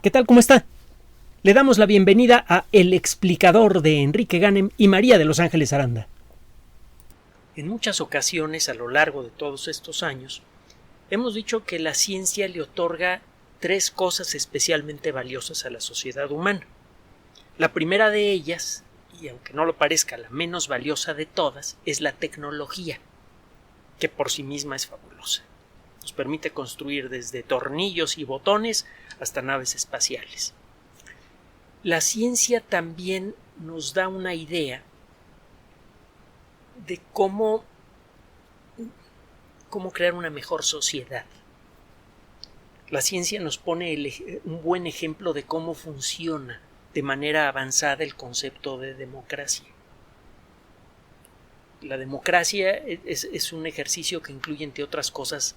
¿Qué tal? ¿Cómo está? Le damos la bienvenida a El Explicador de Enrique Ganem y María de Los Ángeles Aranda. En muchas ocasiones a lo largo de todos estos años hemos dicho que la ciencia le otorga tres cosas especialmente valiosas a la sociedad humana. La primera de ellas, y aunque no lo parezca la menos valiosa de todas, es la tecnología, que por sí misma es fabulosa. Nos permite construir desde tornillos y botones hasta naves espaciales. La ciencia también nos da una idea de cómo crear una mejor sociedad. La ciencia nos pone un buen ejemplo de cómo funciona de manera avanzada el concepto de democracia. La democracia es un ejercicio que incluye, entre otras cosas,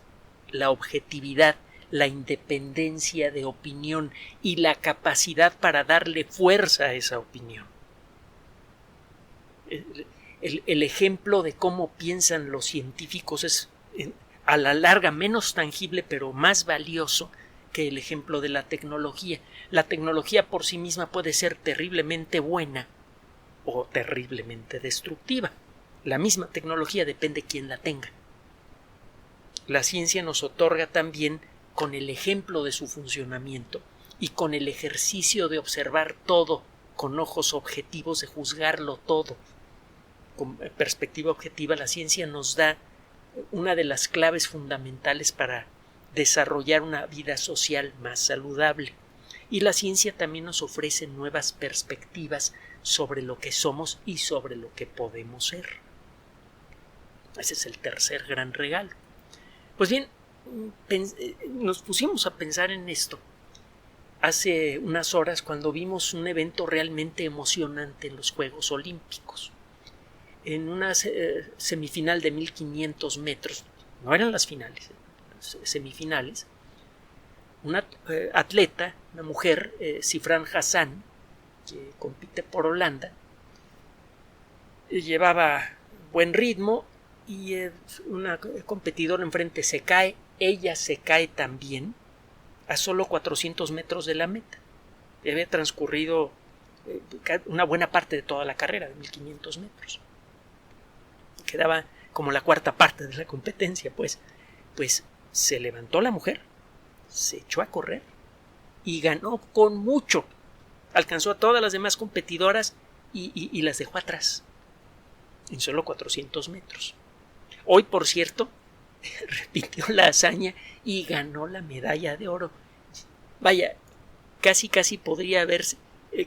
la objetividad, la independencia de opinión y la capacidad para darle fuerza a esa opinión. El ejemplo de cómo piensan los científicos es a la larga menos tangible pero más valioso que el ejemplo de la tecnología. La tecnología por sí misma puede ser terriblemente buena o terriblemente destructiva. La misma tecnología depende de quién la tenga. La ciencia nos otorga también, con el ejemplo de su funcionamiento y con el ejercicio de observar todo con ojos objetivos, de juzgarlo todo con perspectiva objetiva, la ciencia nos da una de las claves fundamentales para desarrollar una vida social más saludable. Y la ciencia también nos ofrece nuevas perspectivas sobre lo que somos y sobre lo que podemos ser. Ese es el tercer gran regalo. Pues bien, nos pusimos a pensar en esto hace unas horas cuando vimos un evento realmente emocionante en los Juegos Olímpicos. En una semifinal de 1500 metros, no eran las finales, semifinales, una atleta, una mujer, Sifrane Hassan, que compite por Holanda, llevaba buen ritmo y una competidora enfrente se cae, ella se cae también a solo 400 metros de la meta. Había transcurrido una buena parte de toda la carrera de 1500 metros. Quedaba como la cuarta parte de la competencia, pues se levantó la mujer, se echó a correr y ganó con mucho. Alcanzó a todas las demás competidoras y las dejó atrás en solo 400 metros. Hoy, por cierto, repitió la hazaña y ganó la medalla de oro. Vaya, casi podría haber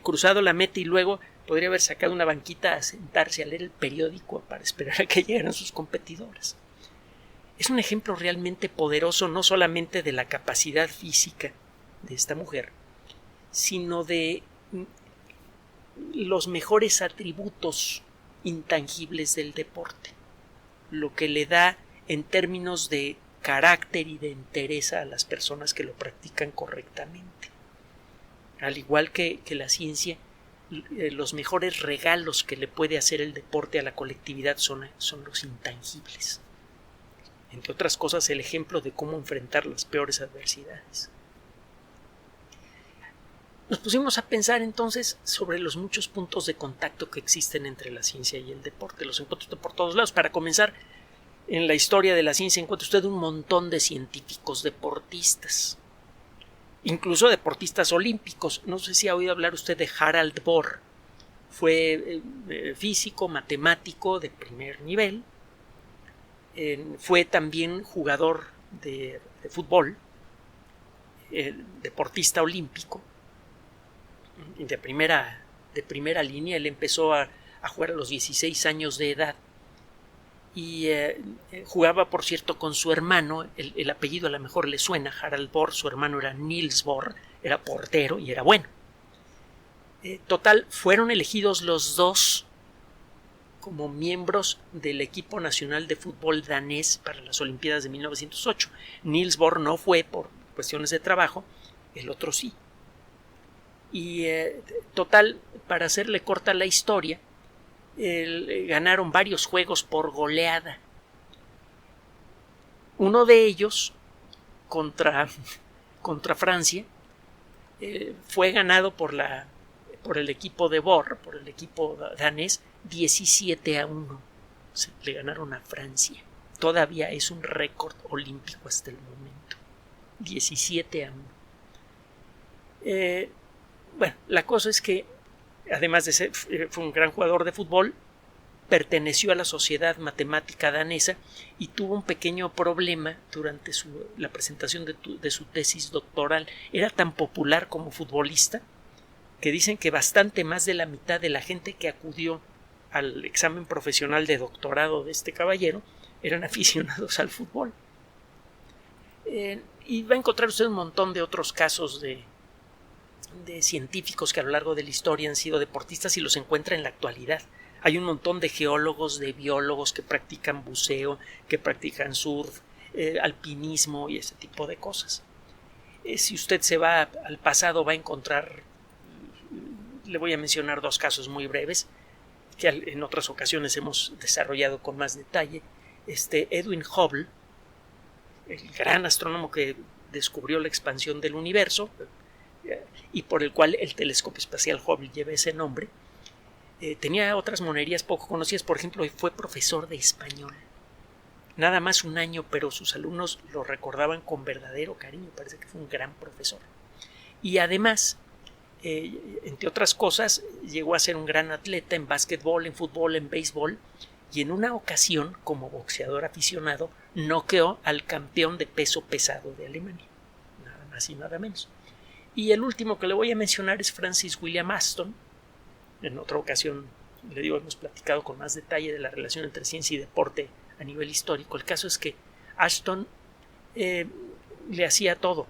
cruzado la meta y luego podría haber sacado una banquita a sentarse a leer el periódico para esperar a que llegaran sus competidoras. Es un ejemplo realmente poderoso, no solamente de la capacidad física de esta mujer, sino de los mejores atributos intangibles del deporte, lo que le da en términos de carácter y de entereza a las personas que lo practican correctamente. Al igual que la ciencia, los mejores regalos que le puede hacer el deporte a la colectividad son los intangibles. Entre otras cosas, el ejemplo de cómo enfrentar las peores adversidades. Nos pusimos a pensar entonces sobre los muchos puntos de contacto que existen entre la ciencia y el deporte. Los encuentra por todos lados. Para comenzar, en la historia de la ciencia encuentra usted un montón de científicos deportistas, incluso deportistas olímpicos. No sé si ha oído hablar usted de Harald Bohr. Fue físico, matemático de primer nivel. Fue también jugador de fútbol, deportista olímpico de primera línea. Él empezó a jugar a los 16 años de edad y jugaba, por cierto, con su hermano. El apellido a lo mejor le suena, Harald Bohr. Su hermano era Niels Bohr, era portero y era bueno. Total, fueron elegidos los dos como miembros del equipo nacional de fútbol danés para las Olimpiadas de 1908. Niels Bohr no fue por cuestiones de trabajo, el otro sí. Y total, para hacerle corta la historia, ganaron varios juegos por goleada. Uno de ellos contra Francia fue ganado por el equipo de Bohr, por el equipo danés, 17-1. Le ganaron a Francia. Todavía es un récord olímpico hasta el momento. 17-1. Bueno, la cosa es que, además de ser, fue un gran jugador de fútbol, perteneció a la Sociedad Matemática Danesa y tuvo un pequeño problema durante la presentación de su tesis doctoral. Era tan popular como futbolista que dicen que bastante más de la mitad de la gente que acudió al examen profesional de doctorado de este caballero eran aficionados al fútbol. Y va a encontrar usted un montón de otros casos de científicos que a lo largo de la historia han sido deportistas y los encuentra en la actualidad. Hay un montón de geólogos, de biólogos que practican buceo, que practican surf, alpinismo y ese tipo de cosas. Si usted se va al pasado va a encontrar, le voy a mencionar dos casos muy breves que en otras ocasiones hemos desarrollado con más detalle. Edwin Hubble, el gran astrónomo que descubrió la expansión del universo y por el cual el telescopio espacial Hubble lleva ese nombre, tenía otras monerías poco conocidas. Por ejemplo, fue profesor de español. Nada más un año, pero sus alumnos lo recordaban con verdadero cariño. Parece que fue un gran profesor. Y además, entre otras cosas, llegó a ser un gran atleta en básquetbol, en fútbol, en béisbol. Y en una ocasión, como boxeador aficionado, noqueó al campeón de peso pesado de Alemania. Nada más y nada menos. Y el último que le voy a mencionar es Francis William Aston. En otra ocasión, le digo, hemos platicado con más detalle de la relación entre ciencia y deporte a nivel histórico. El caso es que Ashton le hacía todo: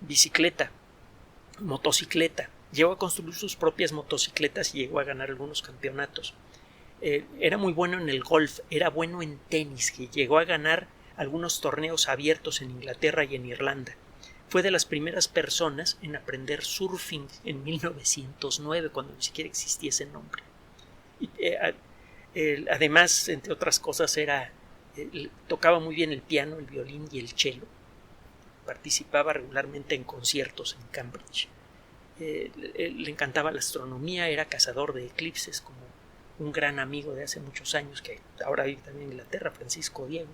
bicicleta, motocicleta. Llegó a construir sus propias motocicletas y llegó a ganar algunos campeonatos. Era muy bueno en el golf, era bueno en tenis, que llegó a ganar algunos torneos abiertos en Inglaterra y en Irlanda. Fue de las primeras personas en aprender surfing en 1909, cuando ni siquiera existía ese nombre. Además, entre otras cosas, tocaba muy bien el piano, el violín y el cello. Participaba regularmente en conciertos en Cambridge. Le encantaba la astronomía, era cazador de eclipses, como un gran amigo de hace muchos años que ahora vive también en Inglaterra, Francisco Diego.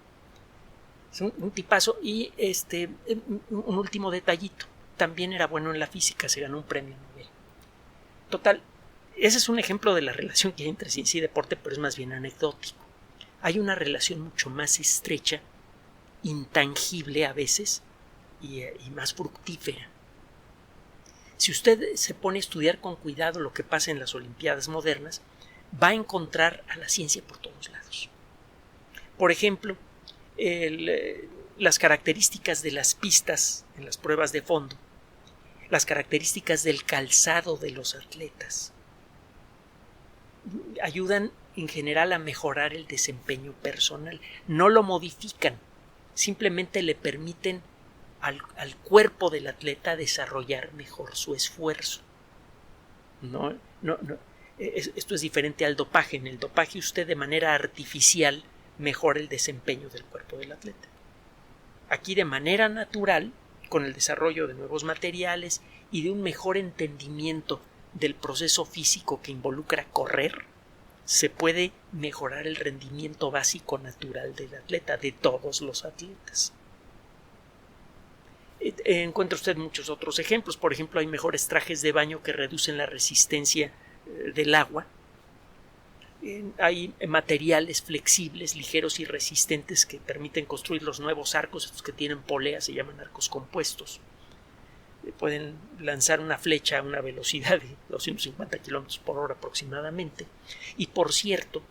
Es un tipazo. Y un último detallito: también era bueno en la física, se ganó un premio Nobel. Total, ese es un ejemplo de la relación que hay entre ciencia y deporte, pero es más bien anecdótico. Hay una relación mucho más estrecha, intangible a veces, y más fructífera. Si usted se pone a estudiar con cuidado lo que pasa en las Olimpiadas modernas, va a encontrar a la ciencia por todos lados. Por ejemplo, las características de las pistas en las pruebas de fondo, las características del calzado de los atletas, ayudan en general a mejorar el desempeño personal. No lo modifican, simplemente le permiten al cuerpo del atleta desarrollar mejor su esfuerzo. Esto es diferente al dopaje. En el dopaje usted de manera artificial mejora el desempeño del cuerpo del atleta. Aquí de manera natural, con el desarrollo de nuevos materiales y de un mejor entendimiento del proceso físico que involucra correr, se puede mejorar el rendimiento básico natural del atleta, de todos los atletas. Encuentra usted muchos otros ejemplos. Por ejemplo, hay mejores trajes de baño que reducen la resistencia del agua. Hay materiales flexibles, ligeros y resistentes que permiten construir los nuevos arcos. Estos que tienen poleas se llaman arcos compuestos. Pueden lanzar una flecha a una velocidad de 250 kilómetros por hora aproximadamente. Y por cierto,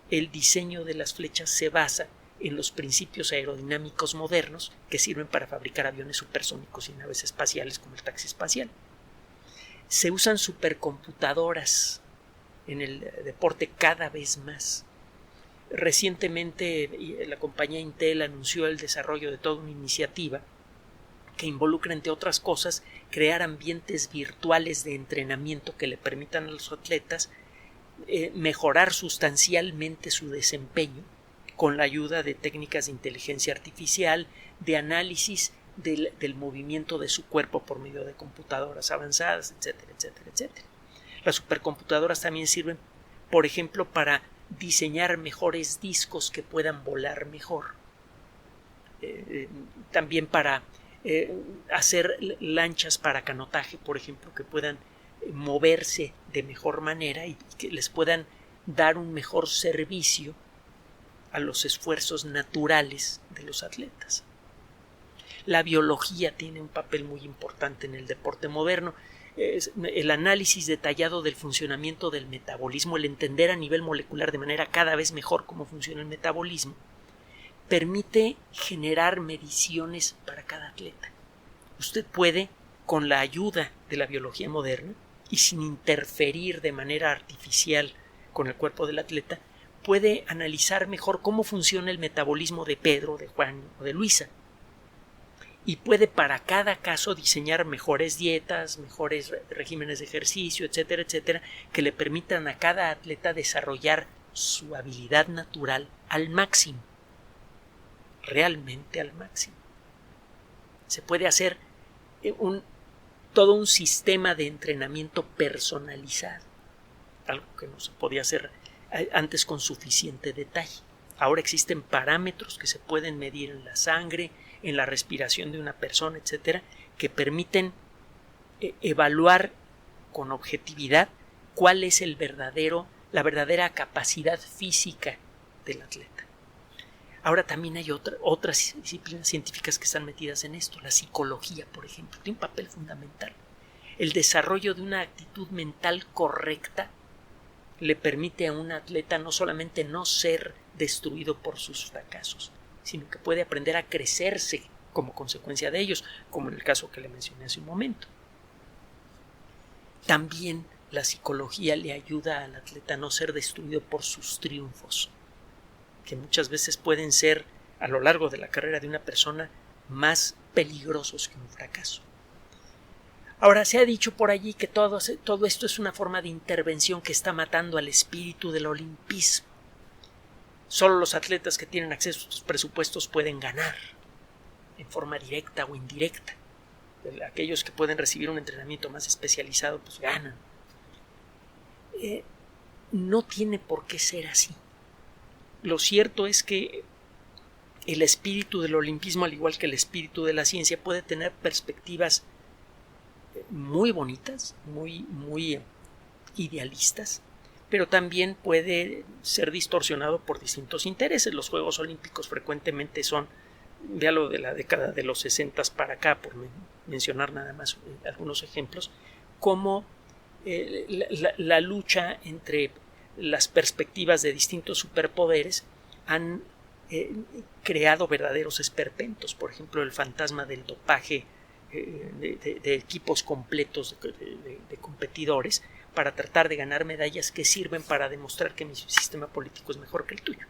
el diseño de las flechas se basa en los principios aerodinámicos modernos que sirven para fabricar aviones supersónicos y naves espaciales como el taxi espacial. Se usan supercomputadoras en el deporte cada vez más. Recientemente la compañía Intel anunció el desarrollo de toda una iniciativa que involucra, entre otras cosas, crear ambientes virtuales de entrenamiento que le permitan a los atletas mejorar sustancialmente su desempeño con la ayuda de técnicas de inteligencia artificial, de análisis del movimiento de su cuerpo por medio de computadoras avanzadas, etcétera, etcétera, etcétera. Las supercomputadoras también sirven, por ejemplo, para diseñar mejores discos que puedan volar mejor. También para hacer lanchas para canotaje, por ejemplo, que puedan moverse de mejor manera y que les puedan dar un mejor servicio a los esfuerzos naturales de los atletas. La biología tiene un papel muy importante en el deporte moderno. El análisis detallado del funcionamiento del metabolismo, el entender a nivel molecular de manera cada vez mejor cómo funciona el metabolismo, permite generar mediciones para cada atleta. Usted puede, con la ayuda de la biología moderna y sin interferir de manera artificial con el cuerpo del atleta, puede analizar mejor cómo funciona el metabolismo de Pedro, de Juan o de Luisa. Y puede para cada caso diseñar mejores dietas, mejores regímenes de ejercicio, etcétera, etcétera, que le permitan a cada atleta desarrollar su habilidad natural al máximo, realmente al máximo. Se puede hacer todo un sistema de entrenamiento personalizado, algo que no se podía hacer antes con suficiente detalle. Ahora existen parámetros que se pueden medir en la sangre, en la respiración de una persona, etcétera, que permiten evaluar con objetividad cuál es la verdadera capacidad física del atleta. Ahora también hay otras disciplinas científicas que están metidas en esto. La psicología, por ejemplo, tiene un papel fundamental. El desarrollo de una actitud mental correcta le permite a un atleta no solamente no ser destruido por sus fracasos, sino que puede aprender a crecerse como consecuencia de ellos, como en el caso que le mencioné hace un momento. También la psicología le ayuda al atleta a no ser destruido por sus triunfos, que muchas veces pueden ser, a lo largo de la carrera de una persona, más peligrosos que un fracaso. Ahora, se ha dicho por allí que todo esto es una forma de intervención que está matando al espíritu del olimpismo. Solo los atletas que tienen acceso a estos presupuestos pueden ganar, en forma directa o indirecta. Aquellos que pueden recibir un entrenamiento más especializado, pues ganan. No tiene por qué ser así. Lo cierto es que el espíritu del olimpismo, al igual que el espíritu de la ciencia, puede tener perspectivas muy bonitas, muy idealistas, pero también puede ser distorsionado por distintos intereses. Los Juegos Olímpicos frecuentemente son, véalo de la década de los 60 para acá, por mencionar nada más algunos ejemplos, como la lucha entre las perspectivas de distintos superpoderes han creado verdaderos esperpentos. Por ejemplo, el fantasma del dopaje de equipos completos de competidores para tratar de ganar medallas que sirven para demostrar que mi sistema político es mejor que el tuyo.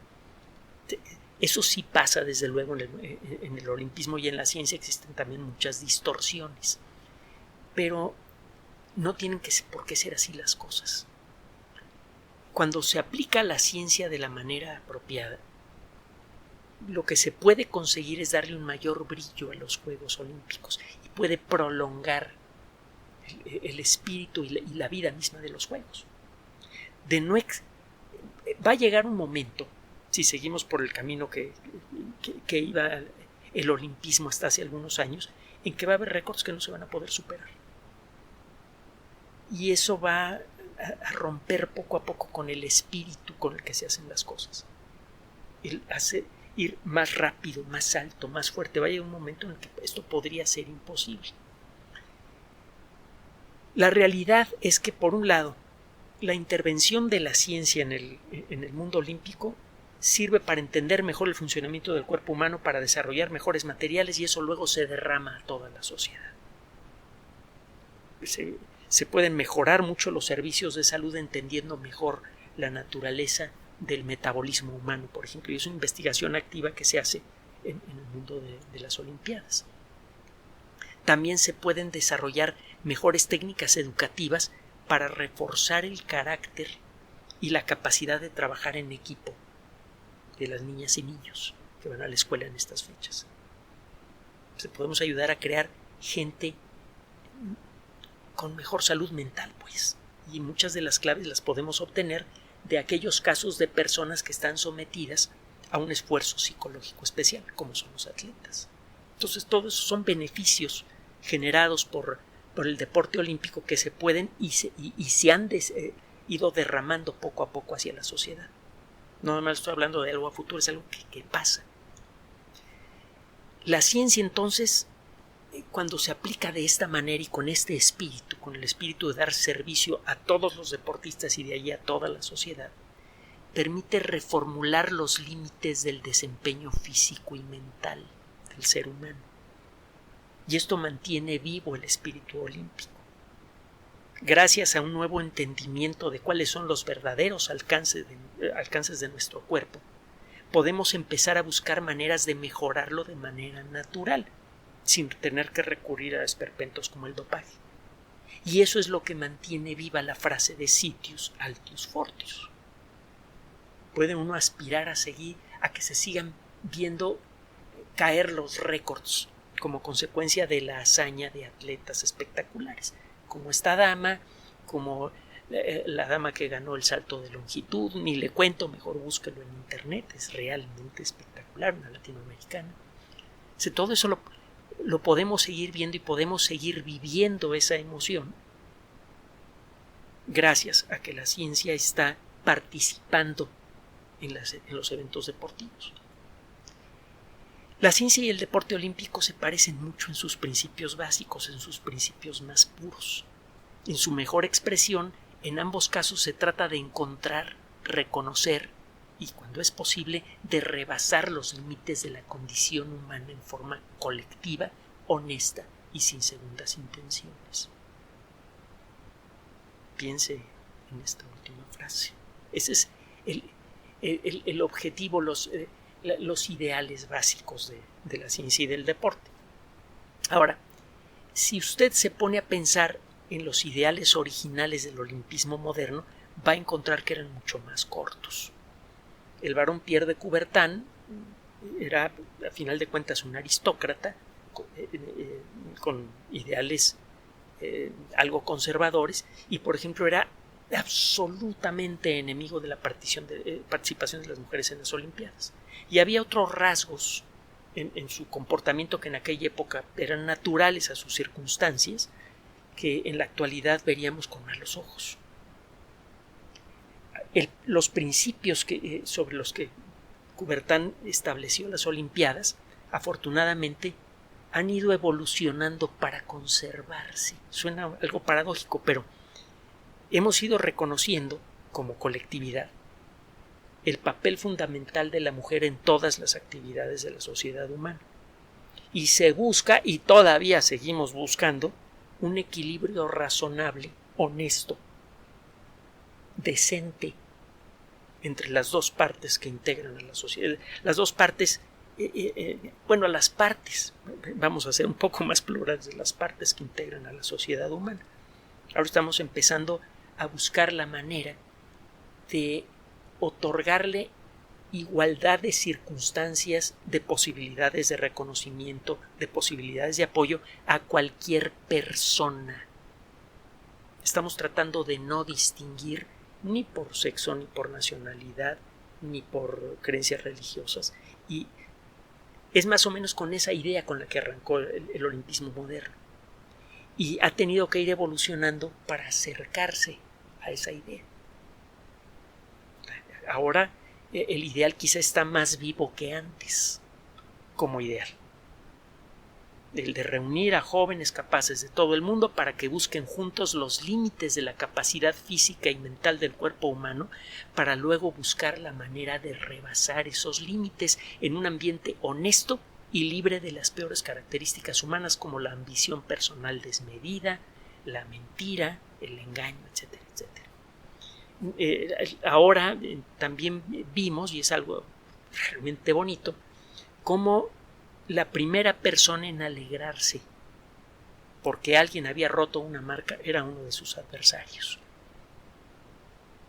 Eso sí pasa desde luego en el olimpismo, y en la ciencia existen también muchas distorsiones, pero no tienen por qué ser así las cosas. Cuando se aplica la ciencia de la manera apropiada, lo que se puede conseguir es darle un mayor brillo a los Juegos Olímpicos y puede prolongar el espíritu y la vida misma de los Juegos. Va a llegar un momento, si seguimos por el camino que iba el olimpismo hasta hace algunos años, en que va a haber récords que no se van a poder superar. Y eso va a romper poco a poco con el espíritu con el que se hacen las cosas. Hace ir más rápido, más alto, más fuerte. Va a llegar un momento en el que esto podría ser imposible. La realidad es que, por un lado, la intervención de la ciencia en el mundo olímpico sirve para entender mejor el funcionamiento del cuerpo humano, para desarrollar mejores materiales, y eso luego se derrama a toda la sociedad. Se pueden mejorar mucho los servicios de salud entendiendo mejor la naturaleza del metabolismo humano, por ejemplo, y es una investigación activa que se hace en el mundo de las Olimpiadas. También se pueden desarrollar mejores técnicas educativas para reforzar el carácter y la capacidad de trabajar en equipo de las niñas y niños que van a la escuela en estas fechas. Podemos ayudar a crear gente con mejor salud mental, pues. Y muchas de las claves las podemos obtener de aquellos casos de personas que están sometidas a un esfuerzo psicológico especial, como son los atletas. Entonces, todos esos son beneficios generados por el deporte olímpico que se pueden y se han ido derramando poco a poco hacia la sociedad. No más estoy hablando de algo a futuro, es algo que pasa. La ciencia, entonces, cuando se aplica de esta manera y con este espíritu, con el espíritu de dar servicio a todos los deportistas y de ahí a toda la sociedad, permite reformular los límites del desempeño físico y mental del ser humano. Y esto mantiene vivo el espíritu olímpico. Gracias a un nuevo entendimiento de cuáles son los verdaderos alcances de nuestro cuerpo, podemos empezar a buscar maneras de mejorarlo de manera natural, sin tener que recurrir a esperpentos como el dopaje. Y eso es lo que mantiene viva la frase de Sitius Altius Fortius. Puede uno aspirar a seguir, a que se sigan viendo caer los récords como consecuencia de la hazaña de atletas espectaculares, como esta dama, como la dama que ganó el salto de longitud. Ni le cuento, mejor búsquelo en internet, es realmente espectacular, una latinoamericana. Todo eso lo podemos seguir viendo y podemos seguir viviendo esa emoción gracias a que la ciencia está participando en los eventos deportivos. La ciencia y el deporte olímpico se parecen mucho en sus principios básicos, en sus principios más puros. En su mejor expresión, en ambos casos se trata de encontrar, reconocer y, cuando es posible, de rebasar los límites de la condición humana en forma colectiva, honesta y sin segundas intenciones. Piense en esta última frase. Ese es el objetivo, los ideales básicos de la ciencia y del deporte. Ahora, si usted se pone a pensar en los ideales originales del olimpismo moderno, va a encontrar que eran mucho más cortos. El barón Pierre de Coubertin era, a final de cuentas, un aristócrata con ideales algo conservadores y, por ejemplo, era absolutamente enemigo de la participación de las mujeres en las Olimpiadas. Y había otros rasgos en su comportamiento que en aquella época eran naturales a sus circunstancias, que en la actualidad veríamos con malos ojos. Los principios sobre los que Coubertin estableció las Olimpiadas, afortunadamente, han ido evolucionando para conservarse. Suena algo paradójico, pero hemos ido reconociendo como colectividad el papel fundamental de la mujer en todas las actividades de la sociedad humana. Y se busca, y todavía seguimos buscando, un equilibrio razonable, honesto, decente entre las dos partes que integran a la sociedad. Las dos partes, las partes, vamos a ser un poco más plurales, de las partes que integran a la sociedad humana. Ahora estamos empezando a buscar la manera de otorgarle igualdad de circunstancias, de posibilidades de reconocimiento, de posibilidades de apoyo a cualquier persona. Estamos tratando de no distinguir ni por sexo, ni por nacionalidad, ni por creencias religiosas. Y es más o menos con esa idea con la que arrancó el olimpismo moderno. Y ha tenido que ir evolucionando para acercarse a esa idea. Ahora el ideal quizá está más vivo que antes como ideal. El de reunir a jóvenes capaces de todo el mundo para que busquen juntos los límites de la capacidad física y mental del cuerpo humano, para luego buscar la manera de rebasar esos límites en un ambiente honesto y libre de las peores características humanas, como la ambición personal desmedida, la mentira, el engaño, etcétera, etcétera. Ahora también vimos, y es algo realmente bonito, cómo la primera persona en alegrarse porque alguien había roto una marca era uno de sus adversarios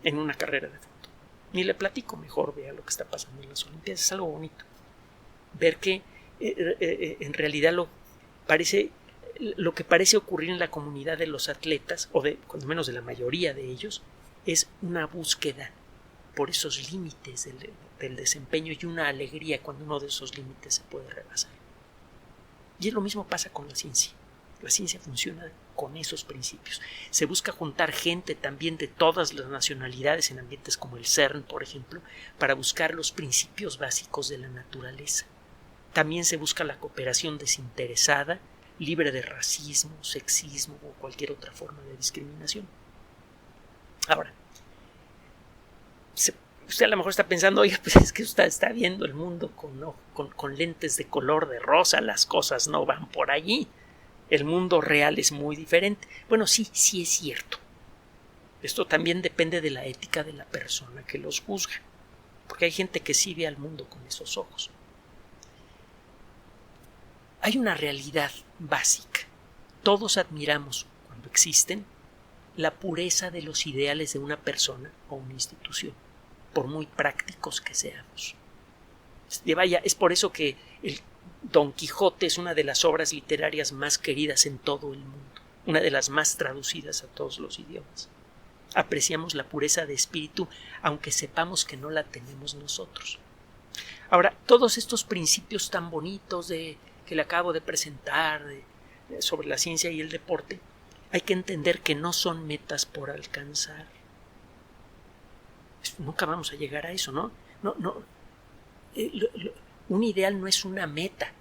en una carrera de foto. Ni le platico, mejor vea lo que está pasando en las Olimpiadas. Es algo bonito ver que en realidad lo que parece ocurrir en la comunidad de los atletas, o cuando menos de la mayoría de ellos, es una búsqueda por esos límites del desempeño y una alegría cuando uno de esos límites se puede rebasar. Y lo mismo pasa con la ciencia. La ciencia funciona con esos principios. Se busca juntar gente también de todas las nacionalidades en ambientes como el CERN, por ejemplo, para buscar los principios básicos de la naturaleza. También se busca la cooperación desinteresada, libre de racismo, sexismo o cualquier otra forma de discriminación. Ahora, usted a lo mejor está pensando, oye, pues es que usted está viendo el mundo con lentes de color de rosa, las cosas no van por allí. El mundo real es muy diferente. Bueno, sí es cierto. Esto también depende de la ética de la persona que los juzga, porque hay gente que sí ve al mundo con esos ojos. Hay una realidad básica. Todos admiramos, cuando existen, la pureza de los ideales de una persona o una institución, por muy prácticos que seamos. Es por eso que el Don Quijote es una de las obras literarias más queridas en todo el mundo, una de las más traducidas a todos los idiomas. Apreciamos la pureza de espíritu, aunque sepamos que no la tenemos nosotros. Ahora, todos estos principios tan bonitos que le acabo de presentar sobre la ciencia y el deporte, hay que entender que no son metas por alcanzar. Nunca vamos a llegar a eso, ¿no? Un ideal no es una meta,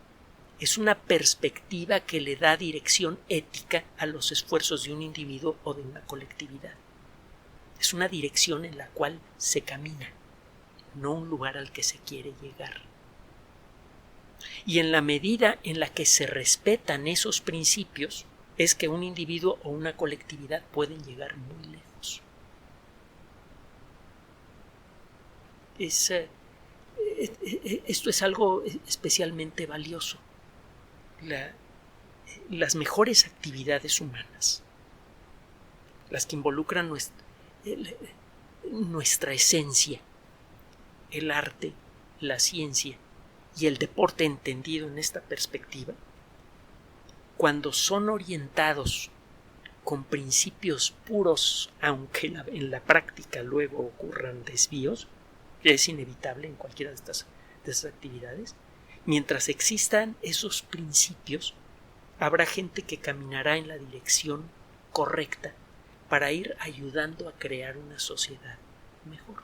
es una perspectiva que le da dirección ética a los esfuerzos de un individuo o de una colectividad. Es una dirección en la cual se camina, no un lugar al que se quiere llegar. Y en la medida en la que se respetan esos principios, es que un individuo o una colectividad pueden llegar muy lejos. Esto es algo especialmente valioso. Las mejores actividades humanas, las que involucran nuestra esencia, el arte, la ciencia y el deporte entendido en esta perspectiva, cuando son orientados con principios puros, aunque en la práctica luego ocurran desvíos, que es inevitable en cualquiera de estas actividades, mientras existan esos principios, habrá gente que caminará en la dirección correcta para ir ayudando a crear una sociedad mejor.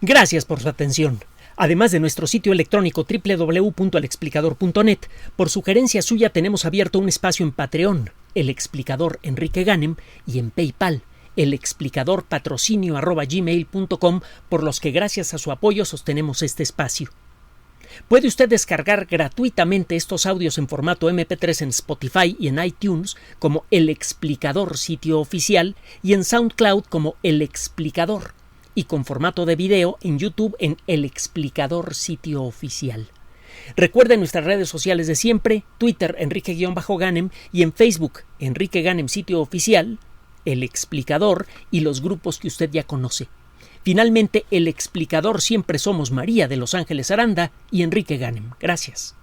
Gracias por su atención. Además de nuestro sitio electrónico www.alexplicador.net, por sugerencia suya tenemos abierto un espacio en Patreon, El Explicador Enrique Ganem, y en PayPal, elexplicadorpatrocinio@gmail.com, por los que gracias a su apoyo sostenemos este espacio. Puede usted descargar gratuitamente estos audios en formato MP3 en Spotify y en iTunes como El Explicador sitio oficial y en SoundCloud como El Explicador, y con formato de video en YouTube en El Explicador sitio oficial. Recuerde nuestras redes sociales de siempre, Twitter Enrique-Ganem y en Facebook Enrique Ganem sitio oficial, El Explicador y los grupos que usted ya conoce. Finalmente, El Explicador siempre somos María de Los Ángeles Aranda y Enrique Ganem. Gracias.